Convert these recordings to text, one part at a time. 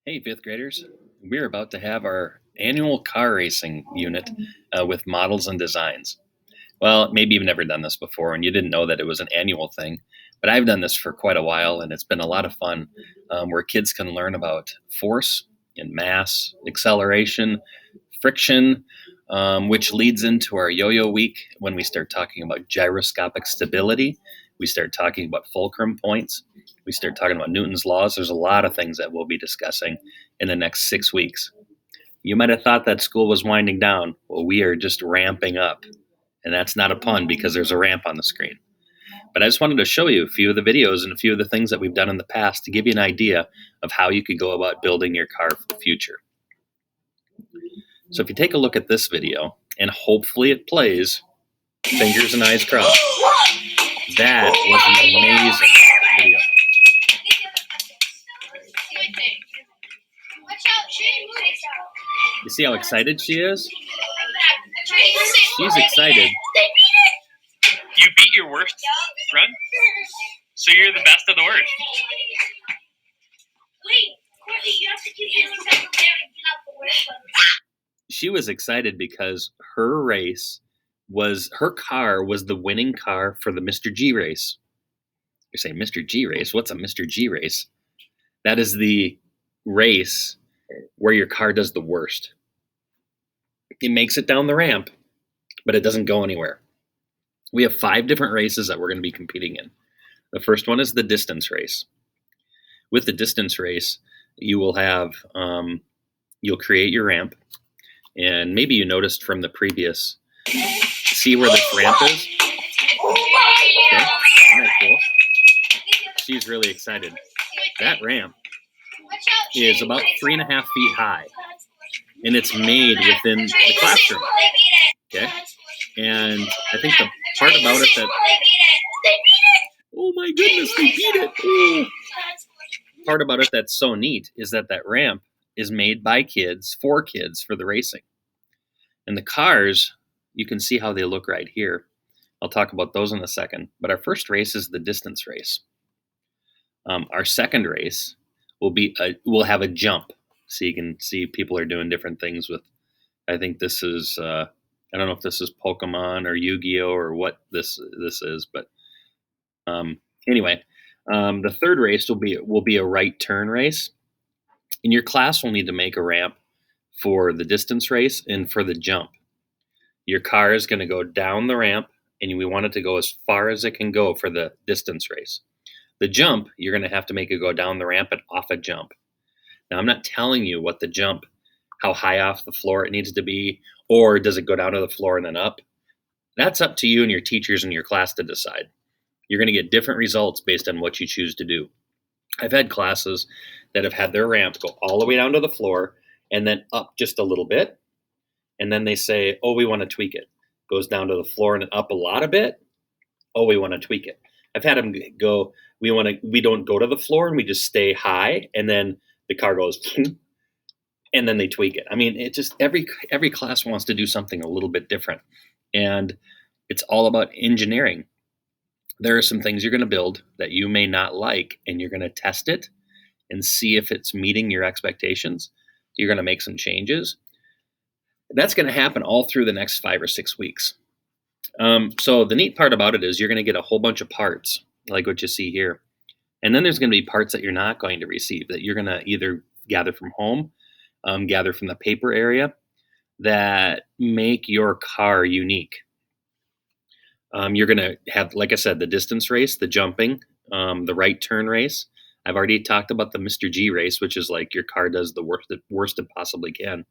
Hey, fifth graders. We're about to have our annual car racing unit with models and designs. Well, maybe you've never done this before and you didn't know that it was an annual thing, but I've done this for quite a while and it's been a lot of fun where kids can learn about force and mass, acceleration, friction, which leads into our yo yo week when we start talking about gyroscopic stability. We start talking about fulcrum points. We start talking about Newton's laws. There's a lot of things that we'll be discussing in the next 6 weeks. You might have thought that school was winding down. Well, we are just ramping up. And that's not a pun because there's a ramp on the screen. But I just wanted to show you a few of the videos and a few of the things that we've done in the past to give you an idea of how you could go about building your car for the future. So if you take a look at this video, and hopefully it plays, fingers and eyes crossed. That was an amazing video. You see how excited she is? She's excited. You beat your worst run? So you're the best of the worst. She was excited because her car was the winning car for the Mr. G race. You're saying, Mr. G race? What's a Mr. G race? That is the race where your car does the worst. It makes it down the ramp, but it doesn't go anywhere. We have 5 different races that we're going to be competing in. The first one is the distance race. With the distance race, you will have, you'll create your ramp. And maybe you noticed from the previous, see where this ramp is? Okay, isn't that cool? She's really excited. That ramp is about 3.5 feet high. And it's made within the classroom. Okay? And I think the part about it that, oh my goodness, they beat it. Oh. Part about it that's so neat is that ramp is made by kids for the racing. And the cars, you can see how they look right here. I'll talk about those in a second. But our first race is the distance race. Our second race will have a jump. So you can see people are doing different things with, I think this is, I don't know if this is Pokemon or Yu-Gi-Oh or what this is, but anyway, the third race will be a right turn race. And your class will need to make a ramp for the distance race and for the jump. Your car is going to go down the ramp, and we want it to go as far as it can go for the distance race. The jump, you're going to have to make it go down the ramp and off a jump. Now, I'm not telling you what the jump, how high off the floor it needs to be, or does it go down to the floor and then up? That's up to you and your teachers and your class to decide. You're going to get different results based on what you choose to do. I've had classes that have had their ramp go all the way down to the floor and then up just a little bit. And then they say, oh, we want to tweak it. Goes down to the floor and up a lot a bit. Oh, we want to tweak it. I've had them go, we don't go to the floor and we just stay high. And then the car goes, and then they tweak it. I mean, it just, every class wants to do something a little bit different. And it's all about engineering. There are some things you're going to build that you may not like, and you're going to test it and see if it's meeting your expectations. You're going to make some changes. That's going to happen all through the next 5 or 6 weeks. So the neat part about it is you're going to get a whole bunch of parts, like what you see here. And then there's going to be parts that you're not going to receive, that you're going to either gather from home, gather from the paper area, that make your car unique. You're going to have, like I said, the distance race, the jumping, the right turn race. I've already talked about the Mr. G race, which is like your car does the worst it possibly can.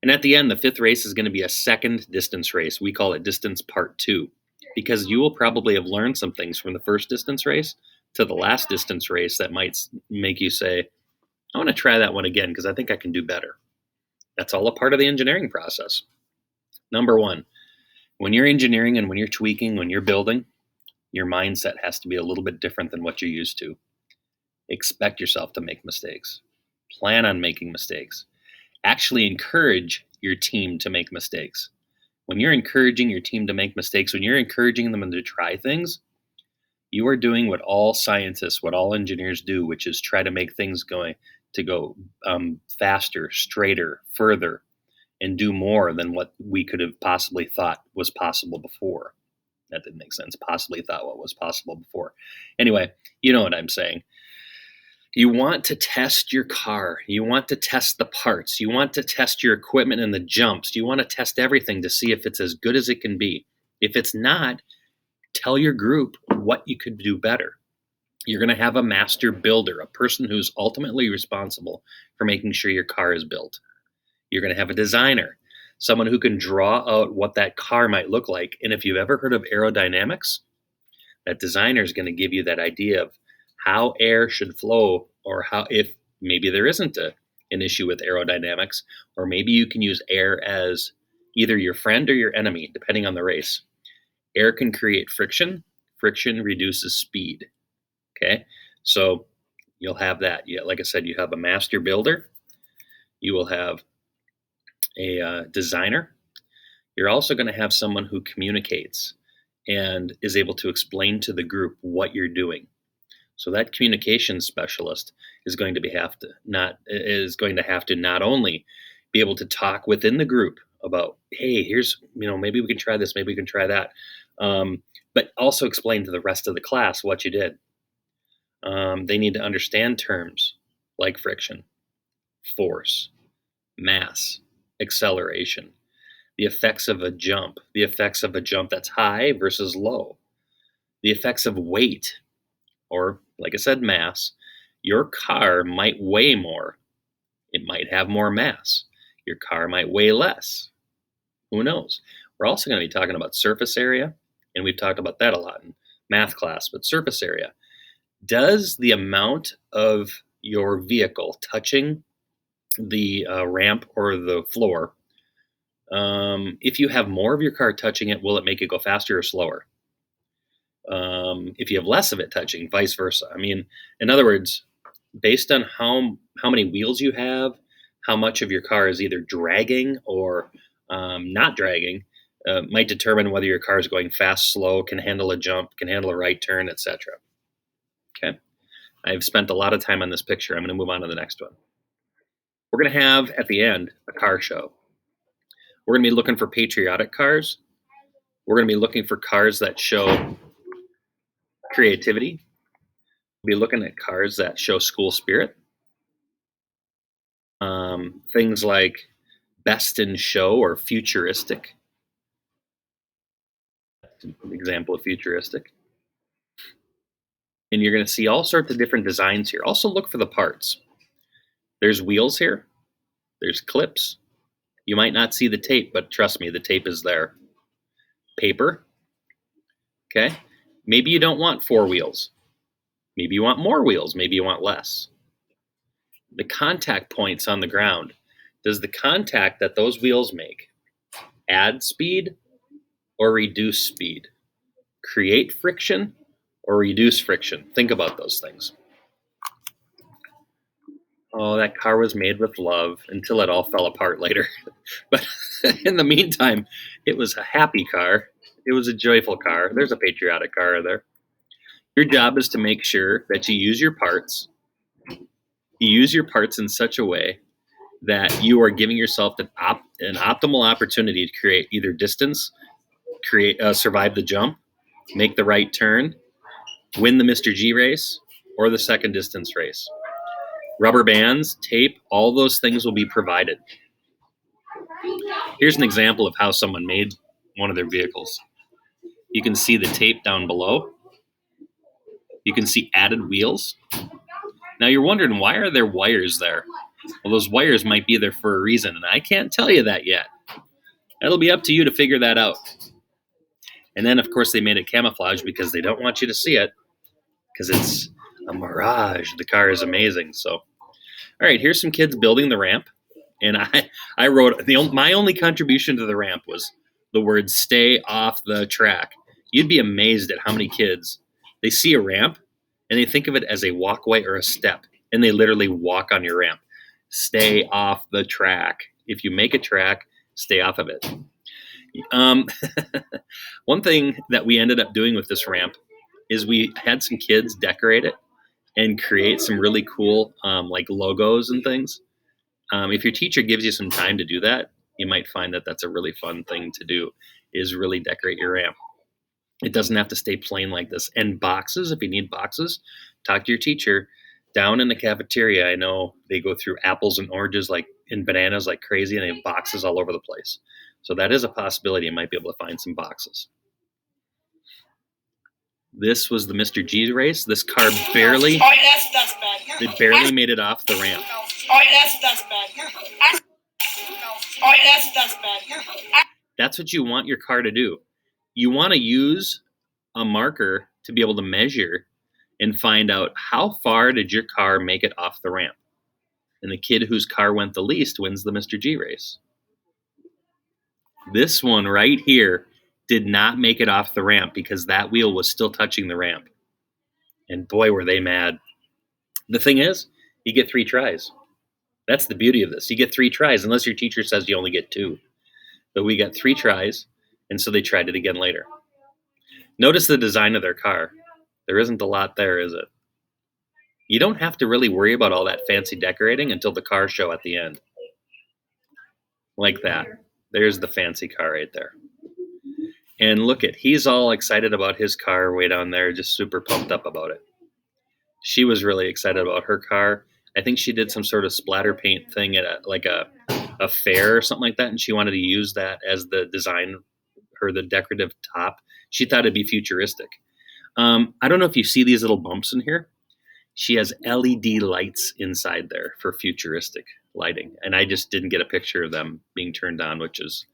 And at the end, the 5th race is going to be a second distance race. We call it distance part 2, because you will probably have learned some things from the first distance race to the last distance race that might make you say, I want to try that one again because I think I can do better. That's all a part of the engineering process. Number 1, when you're engineering and when you're tweaking, when you're building, your mindset has to be a little bit different than what you're used to. Expect yourself to make mistakes. Plan on making mistakes. Actually encourage your team to make mistakes. When you're encouraging your team to make mistakes, when you're encouraging them to try things, You are doing what all scientists, what all engineers do, which is try to make things go faster, straighter, further, and do more than what we could have possibly thought was possible before. That didn't make sense. Possibly thought what was possible before. Anyway, you know what I'm saying. You want to test your car. You want to test the parts. You want to test your equipment and the jumps. You want to test everything to see if it's as good as it can be. If it's not, tell your group what you could do better. You're going to have a master builder, a person who's ultimately responsible for making sure your car is built. You're going to have a designer, someone who can draw out what that car might look like. And if you've ever heard of aerodynamics, that designer is going to give you that idea of how air should flow, or how, if maybe there isn't an issue with aerodynamics, or maybe you can use air as either your friend or your enemy, depending on the race. Air can create friction. Friction reduces speed. Okay, so you'll have that. Yeah, like I said, you have a master builder. You will have a designer. You're also going to have someone who communicates and is able to explain to the group what you're doing. So that communications specialist is going to have to not only be able to talk within the group about, hey, here's, maybe we can try this, maybe we can try that, but also explain to the rest of the class what you did. They need to understand terms like friction, force, mass, acceleration, the effects of a jump that's high versus low, the effects of weight, or, like I said, mass. Your car might weigh more. It might have more mass. Your car might weigh less. Who knows? We're also going to be talking about surface area, and we've talked about that a lot in math class, but surface area. Does the amount of your vehicle touching the ramp or the floor, if you have more of your car touching it, will it make it go faster or slower? If you have less of it touching, vice versa. I mean, in other words, based on how many wheels you have, how much of your car is either dragging or not dragging, might determine whether your car is going fast, slow, can handle a jump, can handle a right turn, etc. Okay. I've spent a lot of time on this picture. I'm going to move on to the next one. We're going to have, at the end, a car show. We're going to be looking for patriotic cars. We're going to be looking for cars that show creativity. We'll be looking at cars that show school spirit. Things like best in show or futuristic. Example of futuristic. And you're going to see all sorts of different designs here. Also look for the parts. There's wheels here. There's clips. You might not see the tape, but trust me, the tape is there. Paper. Okay. Maybe you don't want 4 wheels. Maybe you want more wheels. Maybe you want less. The contact points on the ground. Does the contact that those wheels make add speed or reduce speed? Create friction or reduce friction? Think about those things. Oh, that car was made with love until it all fell apart later. But in the meantime, it was a happy car. It was a joyful car. There's a patriotic car there. Your job is to make sure that you use your parts. You use your parts in such a way that you are giving yourself an optimal opportunity to create either distance, survive the jump, make the right turn, win the Mr. G race, or the second distance race. Rubber bands, tape, all those things will be provided. Here's an example of how someone made one of their vehicles. You can see the tape down below. You can see added wheels. Now you're wondering, why are there wires there? Well, those wires might be there for a reason, and I can't tell you that yet. It'll be up to you to figure that out. And then, of course, they made it camouflage because they don't want you to see it, because it's a mirage. The car is amazing. So, all right, here's some kids building the ramp. And I wrote, my only contribution to the ramp was the word "stay off the track." You'd be amazed at how many kids, they see a ramp and they think of it as a walkway or a step, and they literally walk on your ramp. Stay off the track. If you make a track, stay off of it. One thing that we ended up doing with this ramp is we had some kids decorate it and create some really cool like logos and things. If your teacher gives you some time to do that, you might find that that's a really fun thing to do, is really decorate your ramp. It doesn't have to stay plain like this. And boxes, if you need boxes, talk to your teacher. Down in the cafeteria, I know they go through apples and oranges like and bananas like crazy, and they have boxes all over the place. So that is a possibility. You might be able to find some boxes. This was the Mr. G race. This car barely, that's bad. it barely made it off the ramp. That's bad. That's bad. That's what you want your car to do. You want to use a marker to be able to measure and find out how far did your car make it off the ramp. And the kid whose car went the least wins the Mr. G race. This one right here did not make it off the ramp because that wheel was still touching the ramp. And boy, were they mad. The thing is, you get 3 tries. That's the beauty of this. You get 3 tries, unless your teacher says you only get 2. But we got 3 tries, and so they tried it again later. Notice the design of their car. There isn't a lot there, is it? You don't have to really worry about all that fancy decorating until the car show at the end. Like that. There's the fancy car right there. And look at, he's all excited about his car way down there, just super pumped up about it. She was really excited about her car. I think she did some sort of splatter paint thing at a fair or something like that, and she wanted to use that as the design, or the decorative top. She thought it'd be futuristic. I don't know if you see these little bumps in here. She has LED lights inside there for futuristic lighting, and I just didn't get a picture of them being turned on, which is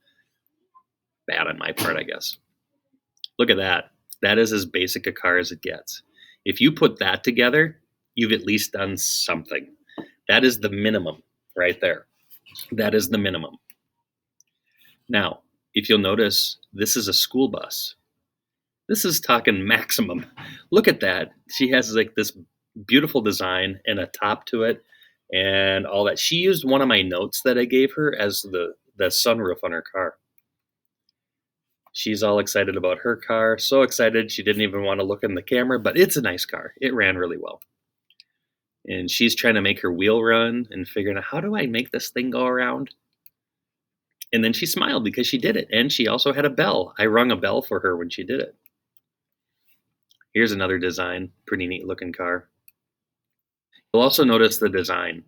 bad on my part, I guess. Look at that. That is as basic a car as it gets. If you put that together, you've at least done something. That is the minimum right there. That is the minimum. Now, if you'll notice, this is a school bus. This is talking maximum. Look at that. She has like this beautiful design and a top to it and all that. She used one of my notes that I gave her as the sunroof on her car. She's all excited about her car. So excited she didn't even want to look in the camera, but it's a nice car. It ran really well. And she's trying to make her wheel run and figuring out, how do I make this thing go around? And then she smiled because she did it. And she also had a bell. I rung a bell for her when she did it. Here's another design. Pretty neat looking car. You'll also notice the design.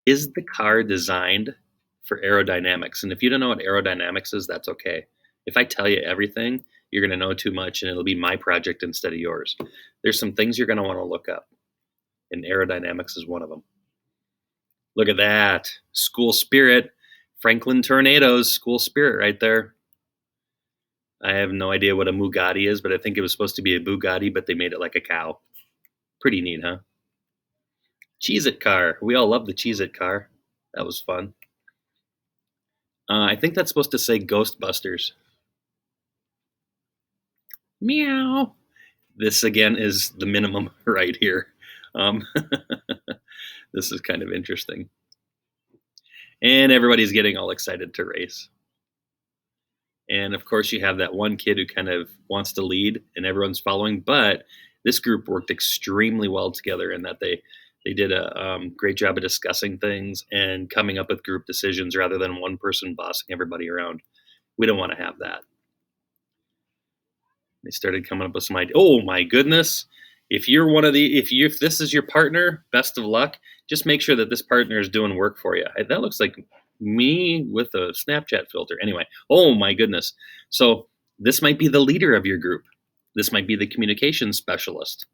Is the car designed for aerodynamics? And if you don't know what aerodynamics is, that's okay. If I tell you everything, you're going to know too much and it'll be my project instead of yours. There's some things you're going to want to look up, and aerodynamics is one of them. Look at that. School spirit. Franklin Tornadoes. School spirit right there. I have no idea what a Mugatti is, but I think it was supposed to be a Bugatti, but they made it like a cow. Pretty neat, huh? Cheez-It car. We all love the Cheez-It car. That was fun. I think that's supposed to say Ghostbusters. Meow. This, again, is the minimum right here. This is kind of interesting. And everybody's getting all excited to race. And, of course, you have that one kid who kind of wants to lead, and everyone's following. But this group worked extremely well together in that they did a great job of discussing things and coming up with group decisions rather than one person bossing everybody around. We don't want to have that. They started coming up with some ideas. Oh my goodness. If this is your partner, best of luck. Just make sure that this partner is doing work for you. That looks like me with a Snapchat filter. Anyway, oh my goodness. So this might be the leader of your group. This might be the communications specialist.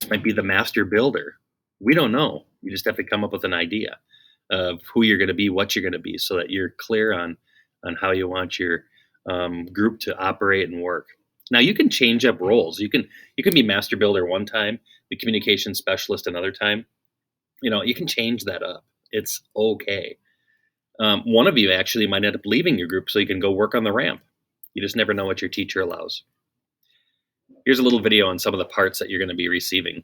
This might be the master builder. We don't know. You just have to come up with an idea of who you're going to be, what you're going to be, so that you're clear on how you want your group to operate and work. Now you can change up roles. You can be master builder one time, the communication specialist another time. You can change that up. It's okay. One of you actually might end up leaving your group so you can go work on the ramp. You just never know what your teacher allows. Here's a little video on some of the parts that you're going to be receiving.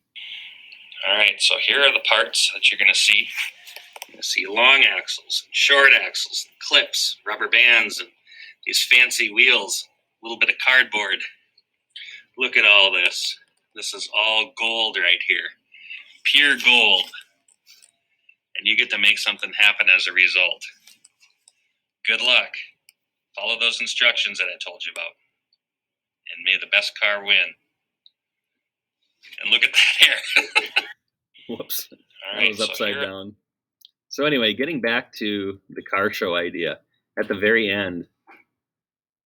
All right, so here are the parts that you're going to see. You're going to see long axles, and short axles, and clips, rubber bands, and these fancy wheels, a little bit of cardboard, Look at all this. This is all gold right here. Pure gold. And you get to make something happen as a result. Good luck. Follow those instructions that I told you about. And may the best car win. And look at that hair. Whoops. All That right, was so upside here, down. So anyway, getting back to the car show idea, at the very end,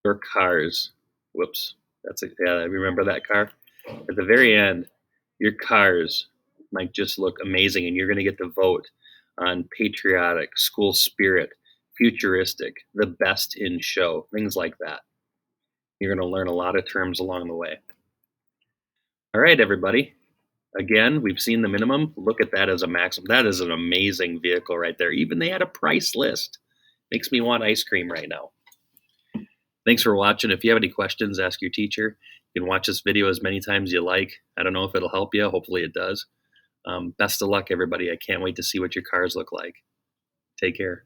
your cars, whoops, yeah, I remember that car. At the very end, your cars might just look amazing, and you're going to get to vote on patriotic, school spirit, futuristic, the best in show, things like that. You're going to learn a lot of terms along the way. All right, everybody. Again, we've seen the minimum. Look at that as a maximum. That is an amazing vehicle right there. Even they had a price list. Makes me want ice cream right now. Thanks for watching. If you have any questions, ask your teacher. You can watch this video as many times as you like. I don't know if it'll help you. Hopefully it does. Best of luck, everybody. I can't wait to see what your cars look like. Take care.